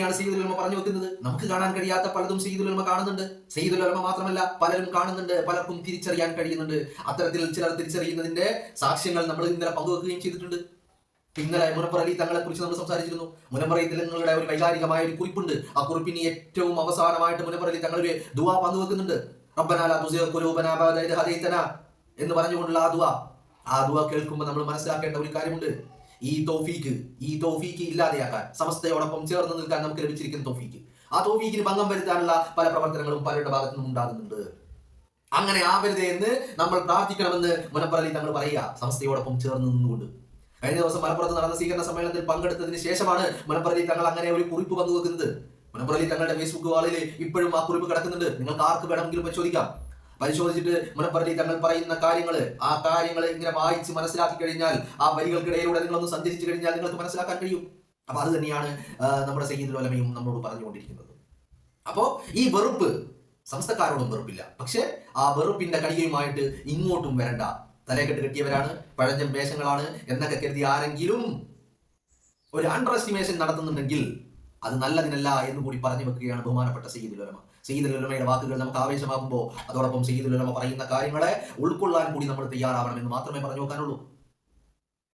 ാണ് സയ്യിദുൽ ഉലമ പറഞ്ഞു വെക്കുന്നത്. നമുക്ക് കാണാൻ കഴിയാത്ത പലതും സയ്യിദുൽ ഉലമ കാണുന്നുണ്ട്. സയ്യിദുൽ ഉലമ മാത്രമല്ല, പലരും കാണുന്നുണ്ട്, പലർക്കും തിരിച്ചറിയാൻ കഴിയുന്നുണ്ട്. അത്തരത്തിൽ ചിലർ തിരിച്ചറിയുന്നതിന്റെ സാക്ഷ്യങ്ങൾ നമ്മൾ ഇന്നലെ പങ്കുവെക്കുകയും ചെയ്തിട്ടുണ്ട്. ഇന്നലെ മുനവ്വർ അലി തങ്ങളെ കുറിച്ച് നമ്മൾ സംസാരിച്ചിരുന്നു. മുനവ്വർ അലി തങ്ങളുടെ ഒരു വൈകാരികമായ ഒരു കുറിപ്പുണ്ട്. ആ കുറിപ്പിന് ഏറ്റവും അവസാനമായിട്ട് മുനവ്വർ അലി തങ്ങൾ ഒരു ദുആ പങ്കുവെക്കുന്നുണ്ട്. റബ്ബനാ ലാ തുസിഗ് ഖുലൂബനാ ബഅദ ഇദ് ഹദൈതനാ എന്ന് പറഞ്ഞുകൊണ്ടുള്ള ആ ദുആ കേൾക്കുമ്പോൾ നമ്മൾ മനസ്സിലാക്കേണ്ട ഒരു കാര്യമുണ്ട്. ഈ തൗഫീക്ക് ഇല്ലാതെയാക്കാൻ, സമസ്തയോടൊപ്പം ചേർന്ന് നിൽക്കാൻ നമുക്ക് ലഭിച്ചിരിക്കുന്ന തൗഫീക്ക്, ആ തൗഫീക്കിന് ഭംഗം വരുത്താനുള്ള പല പ്രവർത്തനങ്ങളും പലരുടെ ഭാഗത്തു നിന്നും ഉണ്ടാകുന്നുണ്ട്. അങ്ങനെ ആവരുതേ എന്ന് നമ്മൾ പ്രാർത്ഥിക്കണമെന്ന് മുനവ്വർ അലി തങ്ങൾ പറയുക, സമസ്തയോടൊപ്പം ചേർന്ന് നിന്നുകൊണ്ട്. കഴിഞ്ഞ ദിവസം മലപ്പുറത്ത് നടന്ന സ്വീകരണ സമ്മേളനത്തിൽ പങ്കെടുത്തതിന് ശേഷമാണ് മുനവ്വർ അലി തങ്ങൾ അങ്ങനെ ഒരു കുറിപ്പ് പങ്കുവെക്കുന്നത്. മുനവ്വർ അലി തങ്ങളുടെ ഫേസ്ബുക്ക് വാളിൽ ഇപ്പോഴും ആ കുറിപ്പ് കിടക്കുന്നുണ്ട്. നിങ്ങൾക്ക് ആർക്ക് വേണമെങ്കിലും പരിശോധിച്ചിട്ട് മുനവ്വർ അലി തങ്ങൾ പറയുന്ന ആ കാര്യങ്ങൾ ഇങ്ങനെ വായിച്ച് മനസ്സിലാക്കി കഴിഞ്ഞാൽ, ആ വരികൾക്കിടയിലൂടെ നിങ്ങളൊന്ന് സഞ്ചരിച്ചു കഴിഞ്ഞാൽ നിങ്ങൾക്ക് മനസ്സിലാക്കാൻ കഴിയും. അപ്പൊ അത് തന്നെയാണ് നമ്മുടെ സയ്യിദുൽ ഉലമയും നമ്മളോട് പറഞ്ഞുകൊണ്ടിരിക്കുന്നത്. അപ്പോ ഈ വെറുപ്പ്, സംസ്ഥക്കാരോടും വെറുപ്പില്ല, പക്ഷെ ആ വെറുപ്പിന്റെ കടികയുമായിട്ട് ഇങ്ങോട്ടും വരണ്ട, തലക്കെട്ട് കെട്ടിയവരാണ്, പഴഞ്ചൻ വേഷങ്ങളാണ് എന്നൊക്കെ കരുതി ആരെങ്കിലും ഒരു അണ്ടർ എസ്റ്റിമേഷൻ നടത്തുന്നുണ്ടെങ്കിൽ അത് നല്ലതിനല്ല എന്ന് കൂടി പറഞ്ഞു വെക്കുകയാണ് ബഹുമാനപ്പെട്ട സയ്യിദുൽ ഉലമ. സയ്യിദുൽ ഉലമയുടെ വാക്കുകൾ നമുക്ക് ആവേശമാകുമ്പോൾ അതോടൊപ്പം സയ്യിദുൽ ഉലമ പറയുന്ന കാര്യങ്ങളെ ഉൾക്കൊള്ളാൻ കൂടി നമ്മൾ തയ്യാറാവണമെന്ന് മാത്രമേ പറഞ്ഞു വെക്കാനുള്ളൂ.